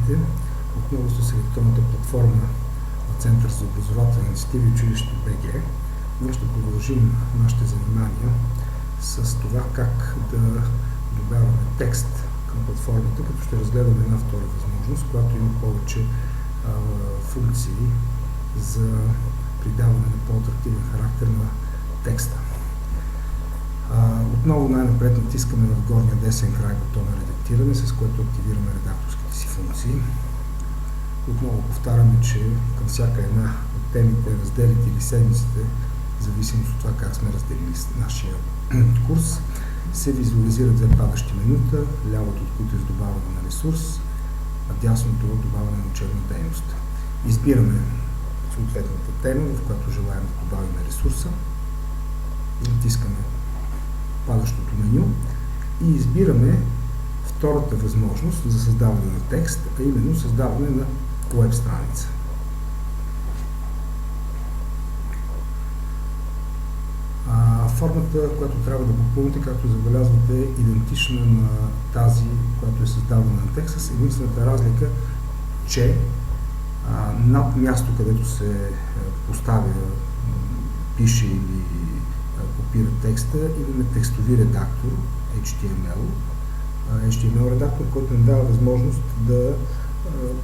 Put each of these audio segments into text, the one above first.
Здравейте! Отново с електронната платформа на Център за образователни инициативи училище БГ. Ние ще продължим нашите занимания с това как да добавяме текст към платформата, като ще разгледаме една втора възможност, която има повече функции за придаване на по-атрактивен характер на текста. Отново най-напред натискаме в горния десен край бутона редактиране, с което активираме редакторските си функции. Отново повтаряме, че към всяка една от темите, разделите или седмиците, в зависимост от това как сме разделили нашия курс, се визуализират две падащи менюта, лявото от които е с добавяне на ресурс, а дясното от добавяне на учебна дейност. Избираме съответната тема, в която желаем да добавим ресурса, натискаме падащото меню и избираме втората възможност за създаване на текст, а именно създаване на уеб страница. Формата, която трябва да попълните, както забелязвате, е идентична на тази, която е създавана на текста, с единствената разлика, че над място, където се поставя, пише или копира текста, имаме текстови редактор, HTML редактор, който ни дава възможност да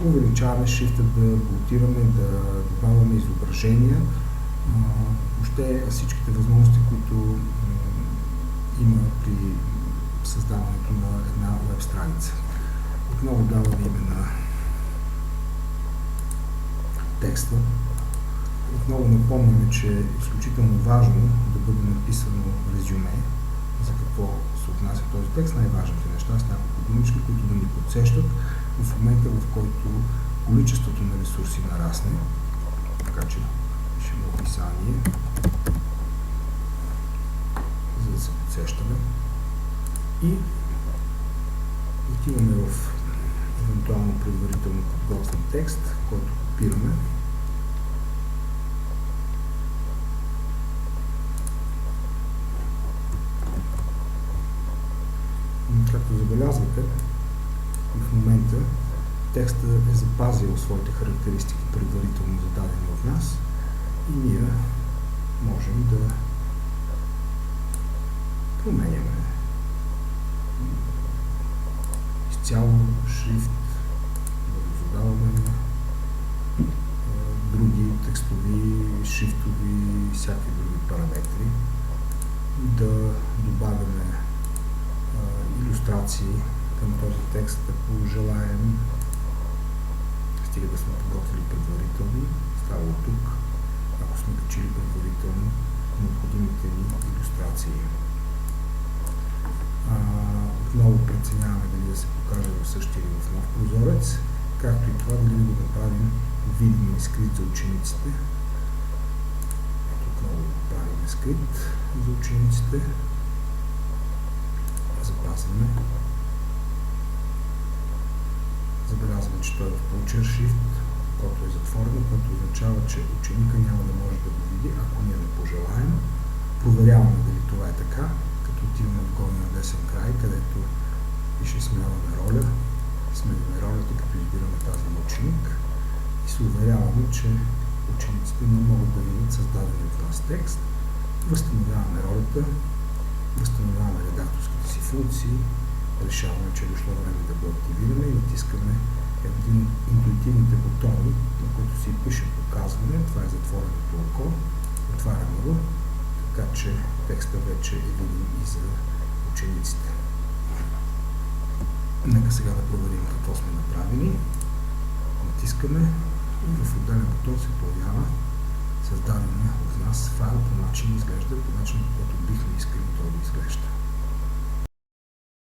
увеличаваме шрифта, да блокираме, да добавяме изображения, въобще всичките възможности, които има при създаването на една веб страница. Отново даваме име на текста. Отново напомняме, че е изключително важно да бъде написано резюме, за какво се отнася този текст, най-важните неща с няколко думички, които да ни подсещат в момента, в който количеството на ресурси нарасне. Така че пишем описание, за да се подсещаме. И отиваме в евентуално предварително подготвен текст, който копираме. Както забелязвате, в момента текстът е запазил своите характеристики предварително зададени от нас и ние можем да променяме изцяло шрифт, да задаваме други текстови, шрифтови, всякакви други параметри, да добавяме илюстрации към този текст, ако желаем, стига да сме подготвили предварително, става от тук, ако сме качили предварително необходимите ни илюстрации. Отново преценяваме дали да се покаже в същия или в нов прозорец, както и това дали да го направим видим и скрит за учениците. Отново правим скрит за учениците. Запазваме. Забелязваме, че той е в получен шрифт, който е затворен, което означава, че ученика няма да може да го види, ако ние не пожелаем. Проверяваме дали това е така, като отиваме в горния десен край, където пише сменяме роля. Сменяме ролята, като избираме тази на ученик и се уверяваме, че учениците не могат да видят създаден от нас текст. Възстановяваме ролята, възстановяваме редакторските си функции, решаваме, че е дошло време да го активираме и натискаме един от интуитивните бутони, на които си пише показване. Това е затвореното око. Отваряме го, така че текста вече е видим и за учениците. Нека сега да проверим какво сме направили. Натискаме и в отделен бутон се появява създадения от нас файл по начин изглежда, по начин, по който бихме искали той да изглежда.